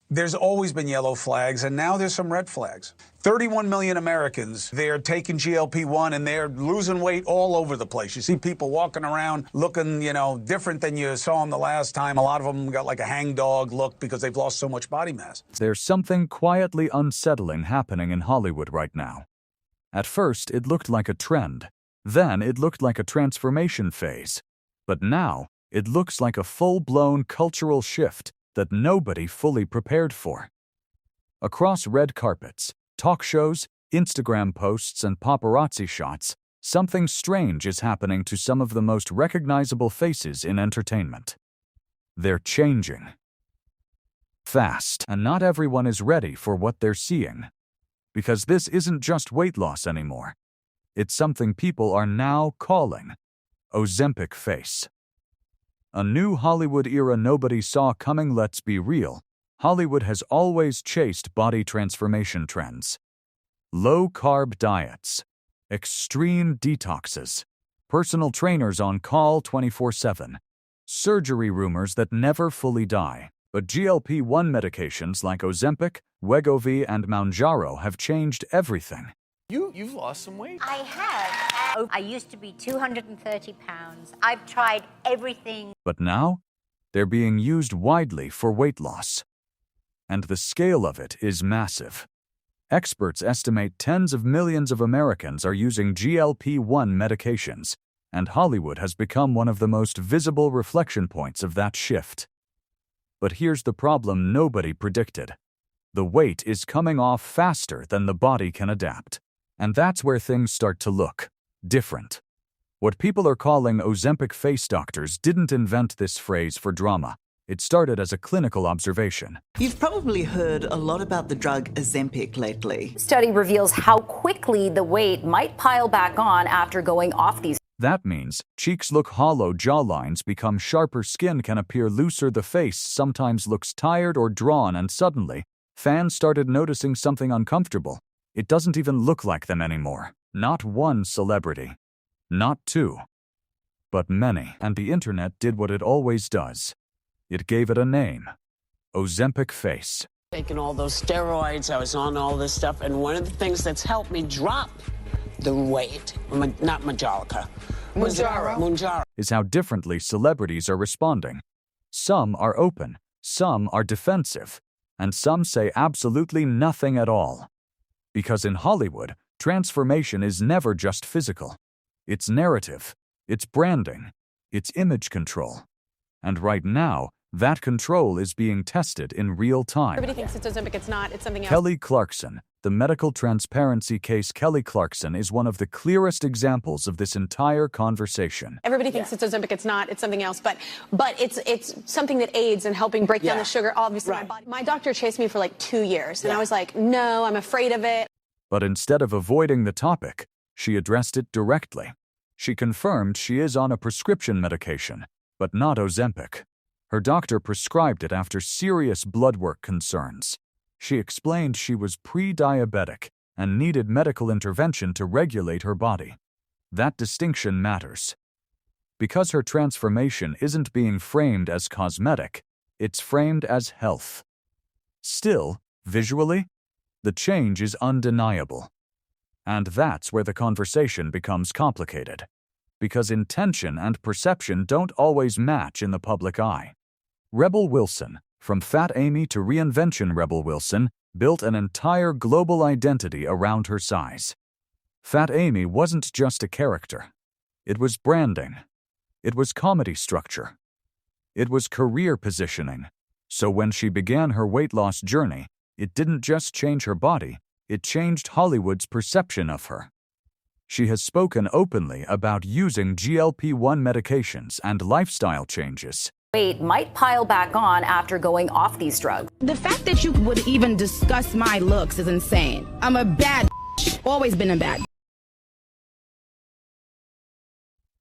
There's always been yellow flags, and now there's some red flags. 31 million Americans, they're taking GLP-1 and they're losing weight all over the place. You see people walking around looking, different than you saw them the last time. A lot of them got like a hangdog look because they've lost so much body mass. There's something quietly unsettling happening in Hollywood right now. At first, it looked like a trend. Then it looked like a transformation phase. But now, it looks like a full-blown cultural shift that nobody fully prepared for. Across red carpets, talk shows, Instagram posts, and paparazzi shots, something strange is happening to some of the most recognizable faces in entertainment. They're changing fast, and not everyone is ready for what they're seeing. Because this isn't just weight loss anymore. It's something people are now calling Ozempic Face. A new Hollywood era nobody saw coming. Let's be real. Hollywood has always chased body transformation trends. Low-carb diets, extreme detoxes, personal trainers on call 24/7, surgery rumors that never fully die. But GLP-1 medications like Ozempic, Wegovy, and Mounjaro have changed everything. You've lost some weight. I have. I used to be 230 pounds. I've tried everything. But now, they're being used widely for weight loss. And the scale of it is massive. Experts estimate tens of millions of Americans are using GLP-1 medications, and Hollywood has become one of the most visible reflection points of that shift. But here's the problem nobody predicted. The weight is coming off faster than the body can adapt. And that's where things start to look different. What people are calling Ozempic face doctors didn't invent this phrase for drama. It started as a clinical observation. You've probably heard a lot about the drug Ozempic lately. Study reveals how quickly the weight might pile back on after going off these. That means cheeks look hollow, jawlines become sharper, skin can appear looser, the face sometimes looks tired or drawn, and suddenly, fans started noticing something uncomfortable. It doesn't even look like them anymore. Not one celebrity. Not two. But many. And the internet did what it always does. It gave it a name. Ozempic Face. Taking all those steroids, I was on all this stuff, and one of the things that's helped me drop the weight, not Mounjaro, is how differently celebrities are responding. Some are open, some are defensive, and some say absolutely nothing at all. Because in Hollywood, transformation is never just physical. It's narrative, it's branding, it's image control. And right now, that control is being tested in real time. Everybody thinks it's Ozempic, it's not, it's something else. Kelly Clarkson, the medical transparency case. Kelly Clarkson is one of the clearest examples of this entire conversation. Everybody thinks it's Ozempic, it's not, it's something else, but it's something that aids in helping break down the sugar. Obviously, my doctor chased me for like 2 years, and I was like, no, I'm afraid of it. But instead of avoiding the topic, she addressed it directly. She confirmed she is on a prescription medication, but not Ozempic. Her doctor prescribed it after serious blood work concerns. She explained she was pre-diabetic and needed medical intervention to regulate her body. That distinction matters. Because her transformation isn't being framed as cosmetic, it's framed as health. Still, visually, the change is undeniable. And that's where the conversation becomes complicated. Because intention and perception don't always match in the public eye. Rebel Wilson, from Fat Amy to Reinvention, Rebel Wilson built an entire global identity around her size. Fat Amy wasn't just a character. It was branding. It was comedy structure. It was career positioning. So when she began her weight loss journey, it didn't just change her body, it changed Hollywood's perception of her. She has spoken openly about using GLP-1 medications and lifestyle changes. Weight might pile back on after going off these drugs. The fact that you would even discuss my looks is insane. I'm a bad bitch. Always been a bad.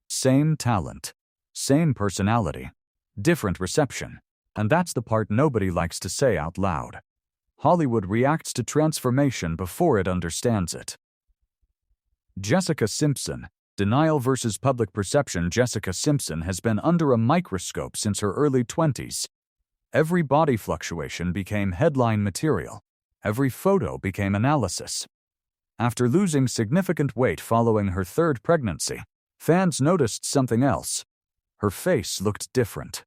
Same talent, same personality, different reception. And that's the part nobody likes to say out loud. Hollywood reacts to transformation before it understands it. Jessica Simpson, denial versus public perception. Jessica Simpson has been under a microscope since her early 20s. Every body fluctuation became headline material. Every photo became analysis. After losing significant weight following her third pregnancy, fans noticed something else. Her face looked different,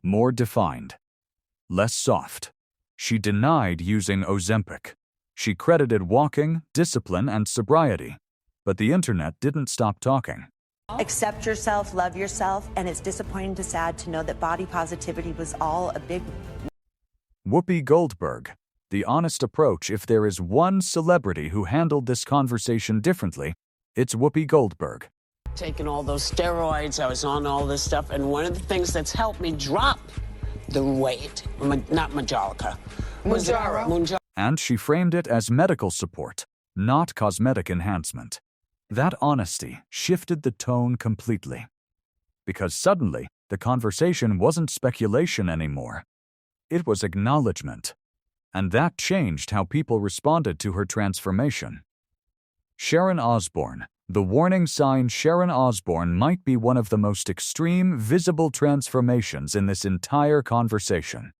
more defined, less soft. She denied using Ozempic. She credited walking, discipline, and sobriety. But the internet didn't stop talking. Accept yourself, love yourself, and it's disappointing to sad to know that body positivity was all a big... Whoopi Goldberg. The honest approach. If there is one celebrity who handled this conversation differently, it's Whoopi Goldberg. Taking all those steroids, I was on all this stuff, and one of the things that's helped me drop the weight, not Mounjaro. And she framed it as medical support, not cosmetic enhancement. That honesty shifted the tone completely. Because suddenly, the conversation wasn't speculation anymore. It was acknowledgement. And that changed how people responded to her transformation. Sharon Osbourne. The warning sign. Sharon Osbourne might be one of the most extreme, visible transformations in this entire conversation.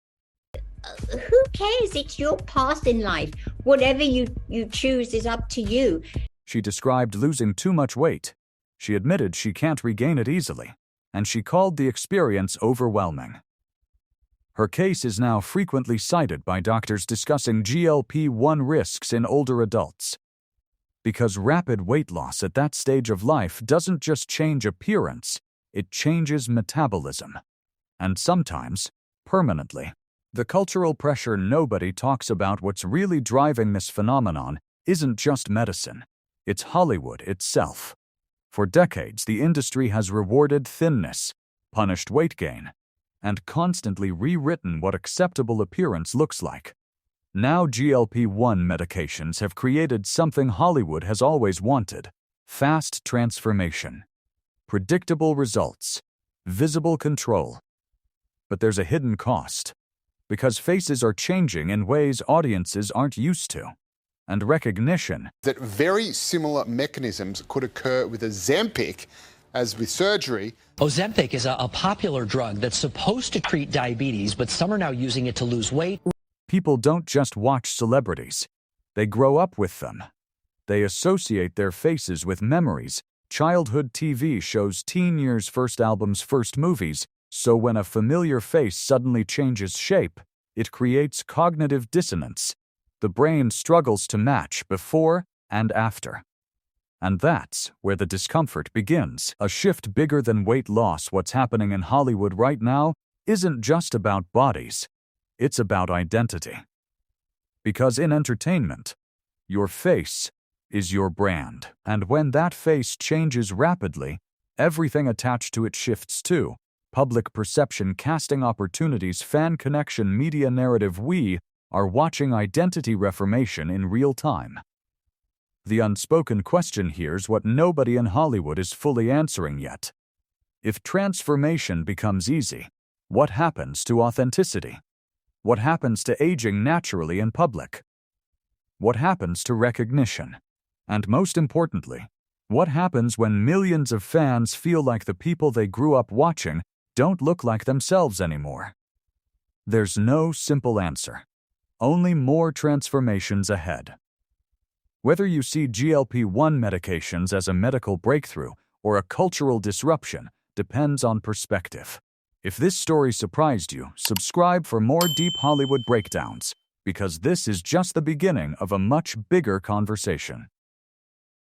Who cares? It's your path in life. Whatever you choose is up to you. She described losing too much weight. She admitted she can't regain it easily, and she called the experience overwhelming. Her case is now frequently cited by doctors discussing GLP-1 risks in older adults. Because rapid weight loss at that stage of life doesn't just change appearance, it changes metabolism. And sometimes, permanently. The cultural pressure nobody talks about. What's really driving this phenomenon isn't just medicine. It's Hollywood itself. For decades, the industry has rewarded thinness, punished weight gain, and constantly rewritten what acceptable appearance looks like. Now GLP-1 medications have created something Hollywood has always wanted: fast transformation, predictable results, visible control. But there's a hidden cost, because faces are changing in ways audiences aren't used to. And recognition. That very similar mechanisms could occur with Ozempic as with surgery. Ozempic is a popular drug that's supposed to treat diabetes, but some are now using it to lose weight. People don't just watch celebrities. They grow up with them. They associate their faces with memories, childhood TV shows, teen years, first albums, first movies. So when a familiar face suddenly changes shape, it creates cognitive dissonance. The brain struggles to match before and after. And that's where the discomfort begins. A shift bigger than weight loss. What's happening in Hollywood right now isn't just about bodies. It's about identity. Because in entertainment, your face is your brand. And when that face changes rapidly, everything attached to it shifts too. Public perception, casting opportunities, fan connection, media narrative. We are watching identity reformation in real time. The unspoken question here's what nobody in Hollywood is fully answering yet. If transformation becomes easy, what happens to authenticity? What happens to aging naturally in public? What happens to recognition? And most importantly, what happens when millions of fans feel like the people they grew up watching don't look like themselves anymore? There's no simple answer. Only more transformations ahead. Whether you see GLP-1 medications as a medical breakthrough or a cultural disruption depends on perspective. If this story surprised you, subscribe for more deep Hollywood breakdowns, because this is just the beginning of a much bigger conversation.